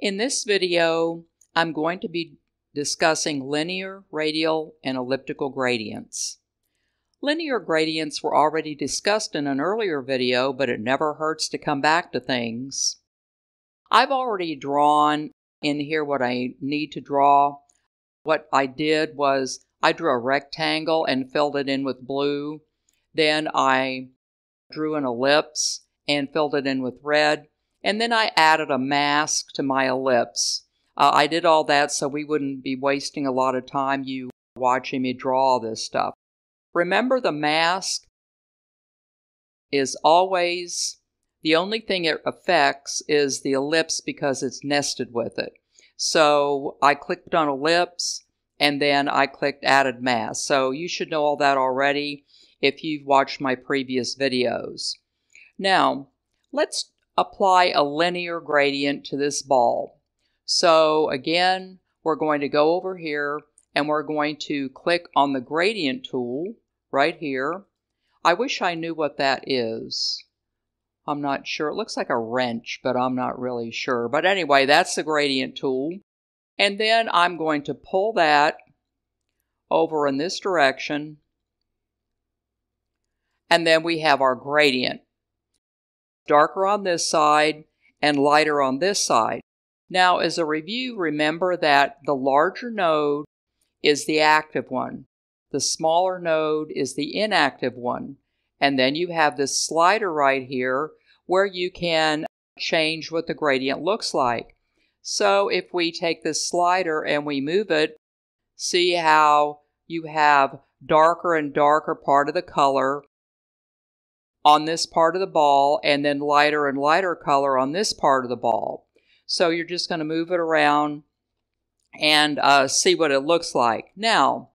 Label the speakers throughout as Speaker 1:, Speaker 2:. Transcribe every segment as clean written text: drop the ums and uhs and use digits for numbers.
Speaker 1: In this video, I'm going to be discussing linear, radial, and elliptical gradients. Linear gradients were already discussed in an earlier video, but it never hurts to come back to things. I've already drawn in here what I need to draw. What I did was I drew a rectangle and filled it in with blue. Then I drew an ellipse and filled it in with red. And then I added a mask to my ellipse. I did all that so we wouldn't be wasting a lot of time you watching me draw all this stuff. Remember, the mask is always, the only thing it affects is the ellipse because it's nested with it. So I clicked on ellipse and then I clicked added mask. So you should know all that already if you've watched my previous videos. Now, let's apply a linear gradient to this ball. So again, we're going to go over here and we're going to click on the gradient tool right here. I wish I knew what that is. I'm not sure. It looks like a wrench, but I'm not really sure. But anyway, that's the gradient tool. And then I'm going to pull that over in this direction. And then we have our gradient. Darker on this side and lighter on this side. Now, as a review, remember that the larger node is the active one. The smaller node is the inactive one. And then you have this slider right here where you can change what the gradient looks like. So if we take this slider and we move it, see how you have darker and darker part of the color on this part of the ball, and then lighter and lighter color on this part of the ball. So you're just going to move it around and see what it looks like. Now,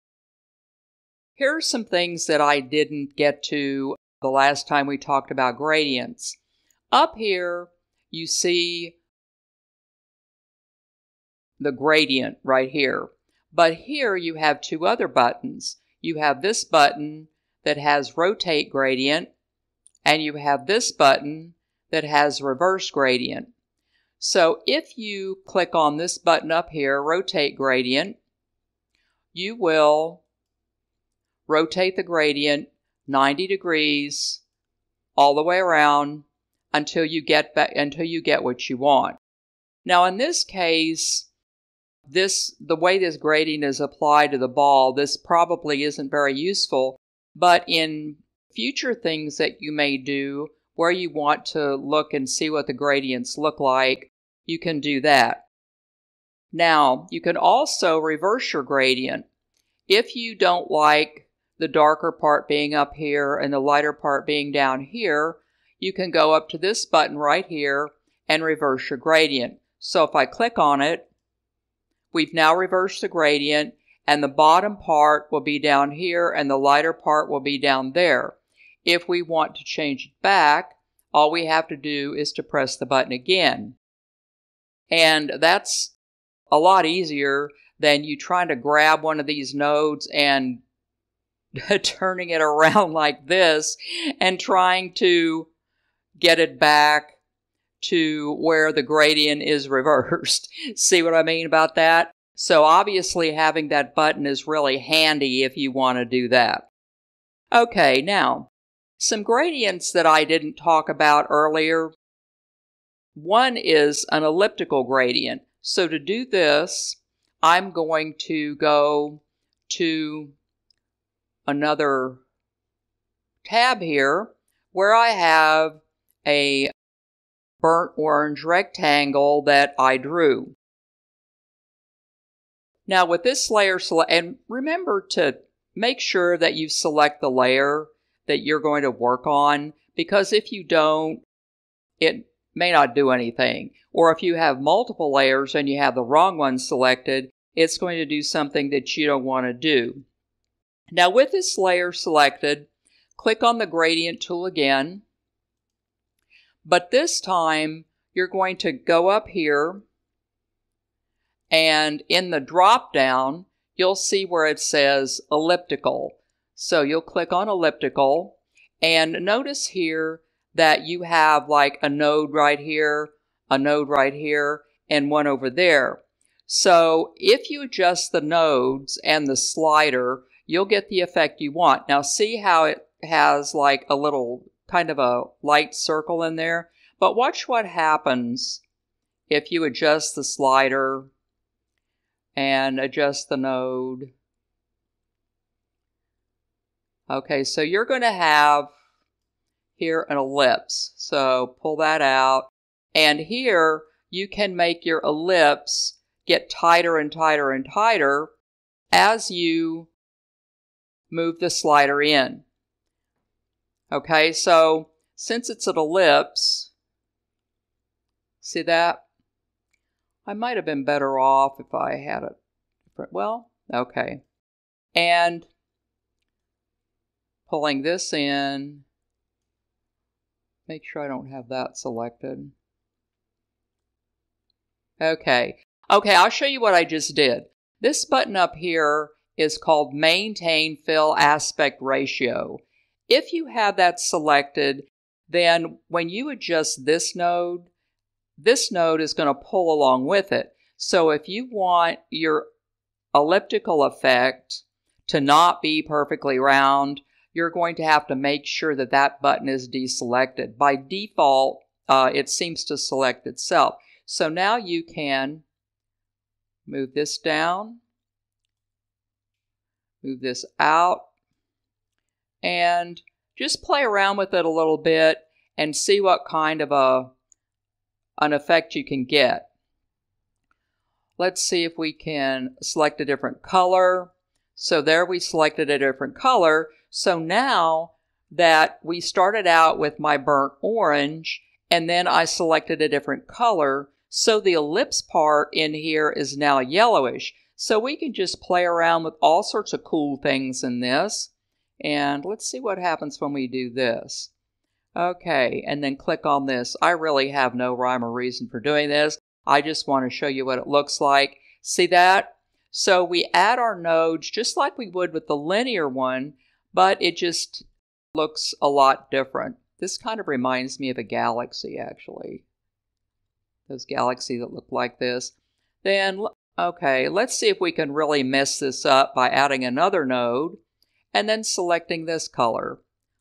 Speaker 1: here are some things that I didn't get to the last time we talked about gradients. Up here, you see the gradient right here. But here you have two other buttons. You have this button that has rotate gradient, and you have this button that has reverse gradient. So if you click on this button up here, rotate gradient, you will rotate the gradient 90 degrees all the way around until you get what you want. Now in this case, the way this gradient is applied to the ball, this probably isn't very useful, but in future things that you may do where you want to look and see what the gradients look like, you can do that. Now, you can also reverse your gradient. If you don't like the darker part being up here and the lighter part being down here, you can go up to this button right here and reverse your gradient. So if I click on it, we've now reversed the gradient, and the bottom part will be down here and the lighter part will be down there. If we want to change it back, all we have to do is to press the button again. And that's a lot easier than you trying to grab one of these nodes and turning it around like this and trying to get it back to where the gradient is reversed. See what I mean about that? So obviously having that button is really handy if you want to do that. Okay, now, some gradients that I didn't talk about earlier. One is an elliptical gradient. So to do this, I'm going to go to another tab here where I have a burnt orange rectangle that I drew. Now with this layer, and remember to make sure that you select the layer that you're going to work on, because if you don't, it may not do anything. Or if you have multiple layers and you have the wrong one selected, it's going to do something that you don't want to do. Now with this layer selected, click on the gradient tool again, but this time you're going to go up here, and in the drop down you'll see where it says elliptical. So you'll click on elliptical, and notice here that you have like a node right here, a node right here, and one over there. So if you adjust the nodes and the slider, you'll get the effect you want. Now see how it has like a little kind of a light circle in there? But watch what happens if you adjust the slider and adjust the node. Okay, so you're going to have here an ellipse. So pull that out. And here you can make your ellipse get tighter and tighter and tighter as you move the slider in. Okay, so since it's an ellipse, see that? I might have been better off if I had a different, well, okay. And pulling this in, make sure I don't have that selected. Okay, I'll show you what I just did. This button up here is called Maintain Fill Aspect Ratio. If you have that selected, then when you adjust this node is going to pull along with it. So if you want your elliptical effect to not be perfectly round, you're going to have to make sure that that button is deselected. By default, it seems to select itself. So now you can move this down, move this out, and just play around with it a little bit and see what kind of an effect you can get. Let's see if we can select a different color. So there we selected a different color. So now that we started out with my burnt orange and then I selected a different color, so the ellipse part in here is now yellowish. So we can just play around with all sorts of cool things in this. And let's see what happens when we do this. Okay, and then click on this. I really have no rhyme or reason for doing this. I just want to show you what it looks like. See that? So we add our nodes just like we would with the linear one, but it just looks a lot different. This kind of reminds me of a galaxy, actually. Those galaxies that look like this. Then, okay, let's see if we can really mess this up by adding another node and then selecting this color.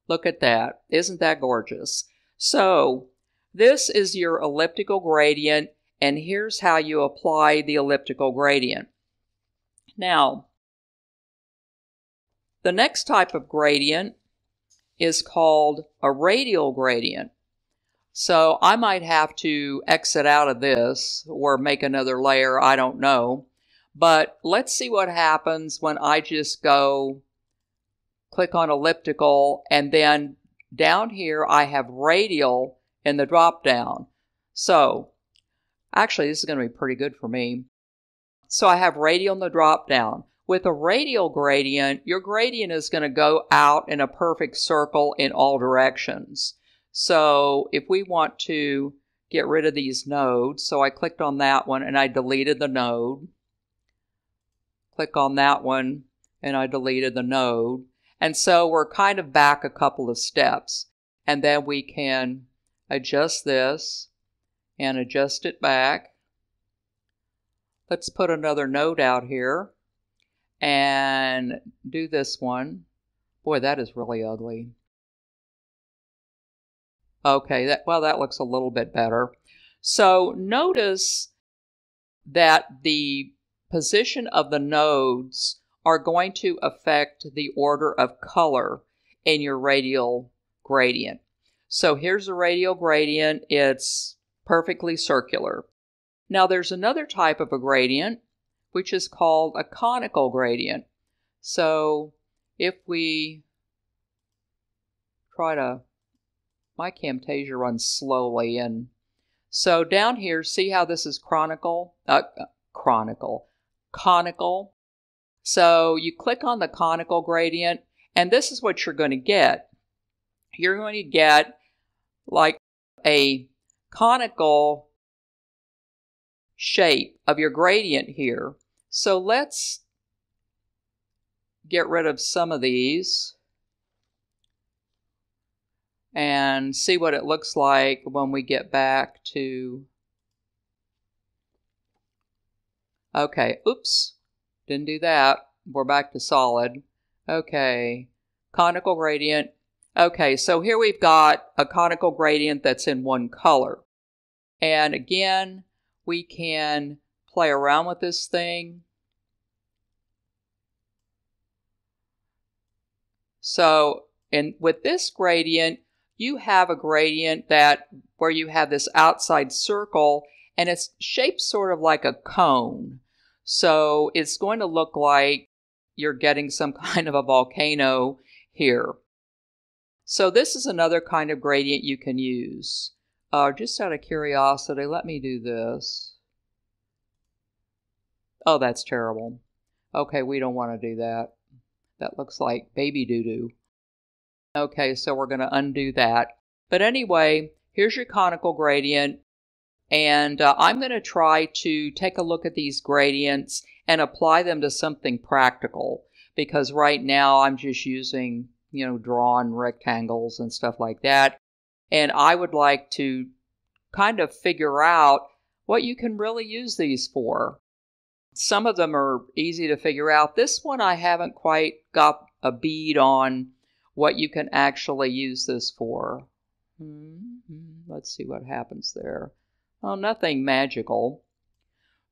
Speaker 1: Look at that. Isn't that gorgeous? So this is your elliptical gradient, and here's how you apply the elliptical gradient. Now, the next type of gradient is called a radial gradient. So I might have to exit out of this or make another layer, I don't know. But let's see what happens when I just go click on elliptical, and then down here I have radial in the drop down. So actually this is going to be pretty good for me. So I have radial in the drop down. With a radial gradient, your gradient is going to go out in a perfect circle in all directions. So if we want to get rid of these nodes, so I clicked on that one and I deleted the node. Click on that one and I deleted the node. And so we're kind of back a couple of steps. And then we can adjust this and adjust it back. Let's put another node out here and do this one. Boy, that is really ugly. Okay, that looks a little bit better. So notice that the position of the nodes are going to affect the order of color in your radial gradient. So here's a radial gradient. It's perfectly circular. Now there's another type of a gradient which is called a conical gradient. So if we try to, my Camtasia runs slowly, and so down here, see how this is conical. So you click on the conical gradient, and this is what you're going to get. You're going to get like a conical shape of your gradient here. So let's get rid of some of these and see what it looks like when we get back to Okay, oops, didn't do that. We're back to solid. Okay, conical gradient. Okay, so here we've got a conical gradient that's in one color. And again, we can play around with this thing. So, with this gradient, you have a gradient where you have this outside circle, and it's shaped sort of like a cone. So it's going to look like you're getting some kind of a volcano here. So this is another kind of gradient you can use. Just out of curiosity, let me do this. Oh, that's terrible. Okay, we don't want to do that. That looks like baby doo-doo. Okay, so we're going to undo that. But anyway, here's your conical gradient. And I'm going to try to take a look at these gradients and apply them to something practical. Because right now I'm just using, drawn rectangles and stuff like that. And I would like to kind of figure out what you can really use these for. Some of them are easy to figure out. This one I haven't quite got a bead on what you can actually use this for. Let's see what happens there. Oh, nothing magical.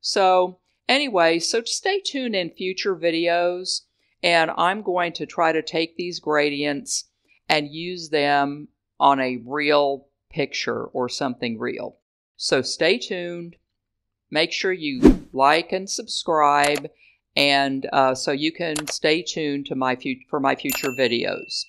Speaker 1: So anyway, so stay tuned in future videos, and I'm going to try to take these gradients and use them on a real picture or something real. So stay tuned. Make sure you like and subscribe, and so you can stay tuned to for my future videos.